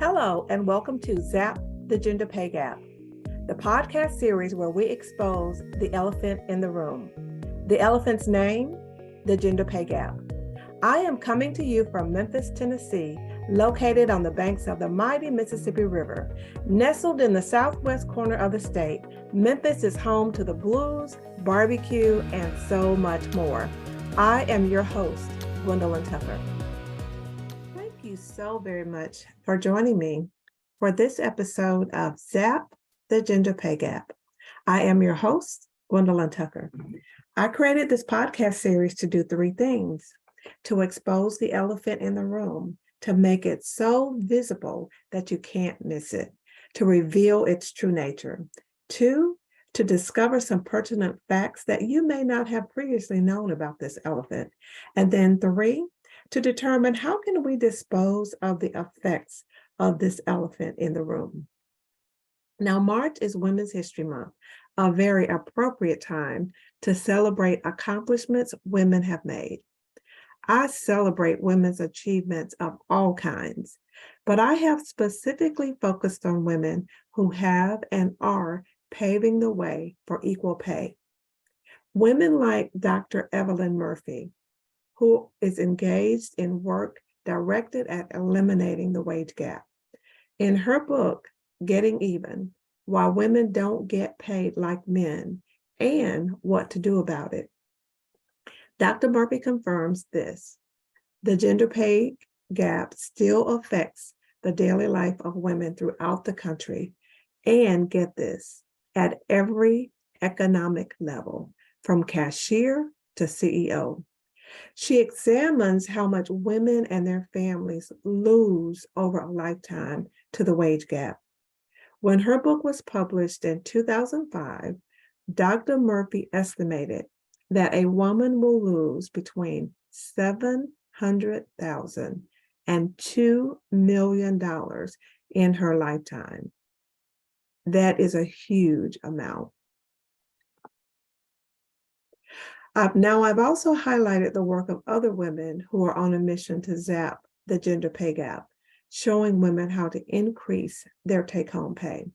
Hello, and welcome to Zap the Gender Pay Gap, the podcast series where we expose the elephant in the room. The elephant's name, the gender pay gap. I am coming to you from Memphis, Tennessee, located on the banks of the mighty Mississippi River. Nestled in the southwest corner of the state, Memphis is home to the blues, barbecue, and so much more. I am your host, Gwendolyn Tucker. Thank you so very much for joining me for this episode of Zap the Gender Pay Gap. I am your host, Gwendolyn Tucker. I created this podcast series to do three things: to expose the elephant in the room, to make it so visible that you can't miss it, to reveal its true nature. Two, to discover some pertinent facts that you may not have previously known about this elephant. And then three, to determine how can we dispose of the effects of this elephant in the room. Now, March is Women's History Month, a very appropriate time to celebrate accomplishments women have made. I celebrate women's achievements of all kinds, but I have specifically focused on women who have and are paving the way for equal pay. Women like Dr. Evelyn Murphy, who is engaged in work directed at eliminating the wage gap. In her book, Getting Even, Why Women Don't Get Paid Like Men and What to Do About It, Dr. Murphy confirms this: the gender pay gap still affects the daily life of women throughout the country, and get this, at every economic level, from cashier to CEO. She examines how much women and their families lose over a lifetime to the wage gap. When her book was published in 2005, Dr. Murphy estimated that a woman will lose between $700,000 and $2 million in her lifetime. That is a huge amount. Now, I've also highlighted the work of other women who are on a mission to zap the gender pay gap, showing women how to increase their take-home pay.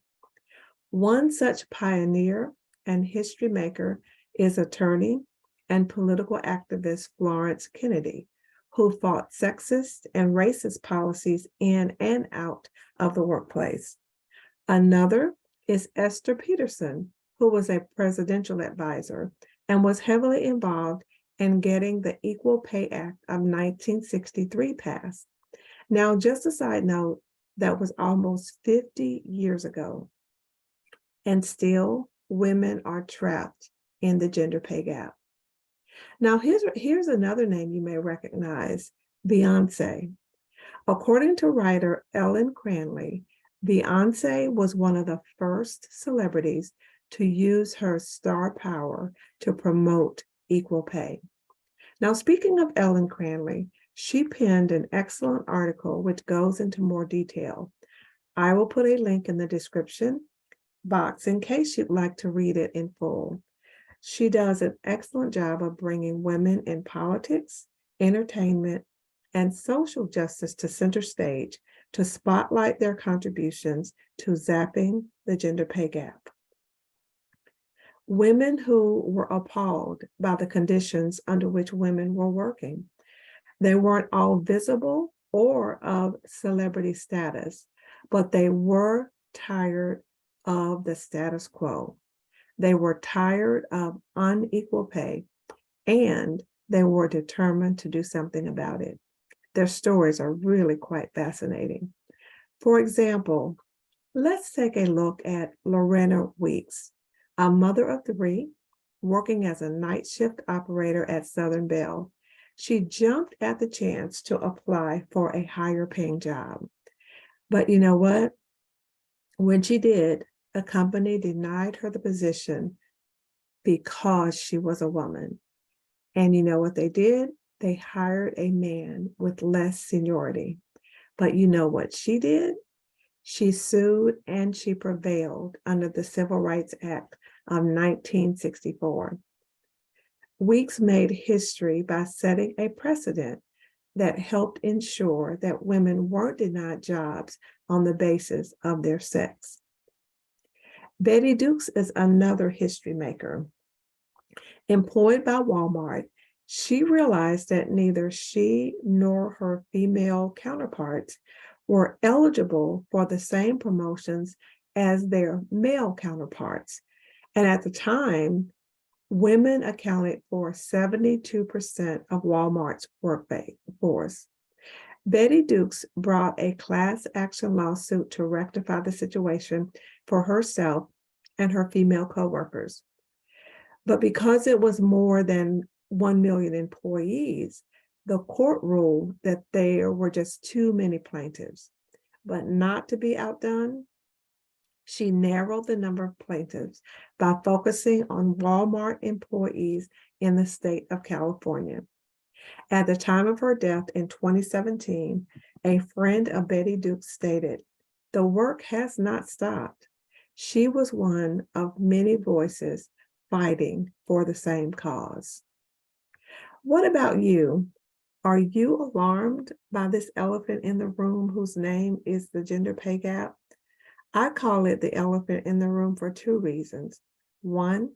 One such pioneer and history maker is attorney and political activist Florence Kennedy, who fought sexist and racist policies in and out of the workplace. Another is Esther Peterson, who was a presidential advisor and was heavily involved in getting the Equal Pay Act of 1963 passed. Now, just a side note, that was almost 50 years ago, and still women are trapped in the gender pay gap. Now, here's another name you may recognize: Beyonce. According to writer Ellen Cranley, Beyonce was one of the first celebrities to use her star power to promote equal pay. Now, speaking of Ellen Cranley, she penned an excellent article which goes into more detail. I will put a link in the description box in case you'd like to read it in full. She does an excellent job of bringing women in politics, entertainment, and social justice to center stage to spotlight their contributions to zapping the gender pay gap. Women who were appalled by the conditions under which women were working. They weren't all visible or of celebrity status, but they were tired of the status quo. They were tired of unequal pay, and they were determined to do something about it. Their stories are really quite fascinating. For example, let's take a look at Lorena Weeks, a mother of three, working as a night shift operator at Southern Bell. She jumped at the chance to apply for a higher paying job. But you know what? When she did, the company denied her the position because she was a woman. And you know what they did? They hired a man with less seniority. But you know what she did? She sued and she prevailed under the Civil Rights Act of 1964. Weeks made history by setting a precedent that helped ensure that women weren't denied jobs on the basis of their sex. Betty Dukes is another history maker. Employed by Walmart, she realized that neither she nor her female counterparts were eligible for the same promotions as their male counterparts. And at the time, women accounted for 72% of Walmart's workforce. Betty Dukes brought a class action lawsuit to rectify the situation for herself and her female coworkers. But because it was more than 1 million employees, the court ruled that there were just too many plaintiffs. But not to be outdone, she narrowed the number of plaintiffs by focusing on Walmart employees in the state of California. At the time of her death in 2017, a friend of Betty Dukes stated, "The work has not stopped." She was one of many voices fighting for the same cause. What about you? Are you alarmed by this elephant in the room whose name is the gender pay gap? I call it the elephant in the room for two reasons. One,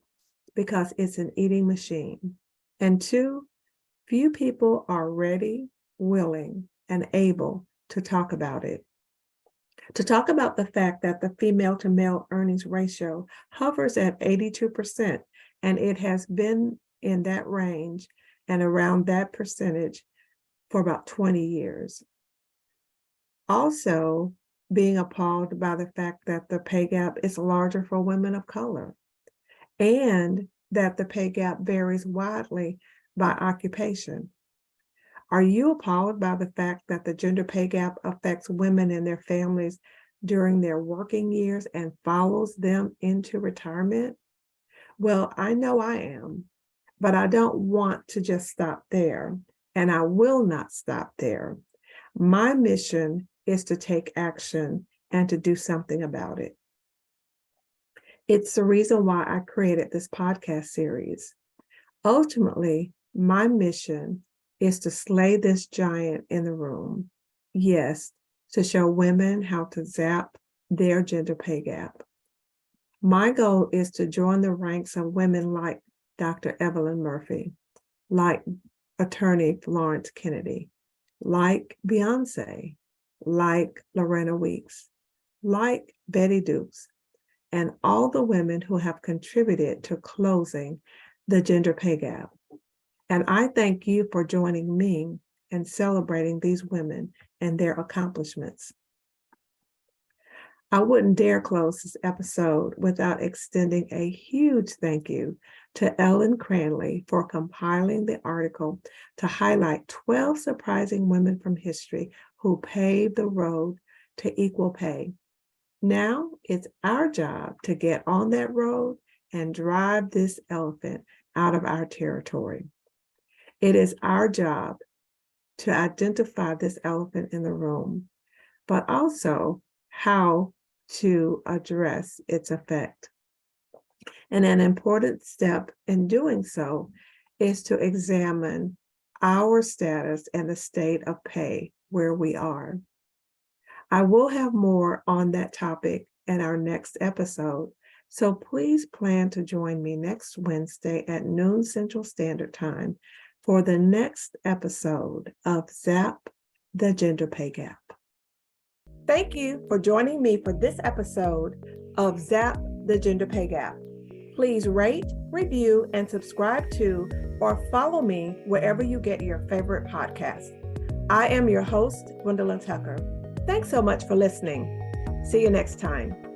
because it's an eating machine. And two, few people are ready, willing, and able to talk about it. To talk about the fact that the female to male earnings ratio hovers at 82%, and it has been in that range and around that percentage for about 20 years. Also, being appalled by the fact that the pay gap is larger for women of color, and that the pay gap varies widely by occupation. Are you appalled by the fact that the gender pay gap affects women and their families during their working years and follows them into retirement? Well, I know I am, but I don't want to just stop there, and I will not stop there. My mission is to take action and to do something about it. It's the reason why I created this podcast series. Ultimately, my mission is to slay this giant in the room. Yes, to show women how to zap their gender pay gap. My goal is to join the ranks of women like Dr. Evelyn Murphy, like attorney Florence Kennedy, like Beyonce, like Lorena Weeks, like Betty Dukes, and all the women who have contributed to closing the gender pay gap. And I thank you for joining me and celebrating these women and their accomplishments. I wouldn't dare close this episode without extending a huge thank you to Ellen Cranley for compiling the article to highlight 12 surprising women from history who paved the road to equal pay. Now it's our job to get on that road and drive this elephant out of our territory. It is our job to identify this elephant in the room, but also how to address its effect. And an important step in doing so is to examine our status and the state of pay where we are. I will have more on that topic in our next episode, so please plan to join me next Wednesday at noon Central Standard Time for the next episode of Zap the Gender Pay Gap. Thank you for joining me for this episode of Zap the Gender Pay Gap. Please rate, review, and subscribe to or follow me wherever you get your favorite podcast. I am your host, Gwendolyn Tucker. Thanks so much for listening. See you next time.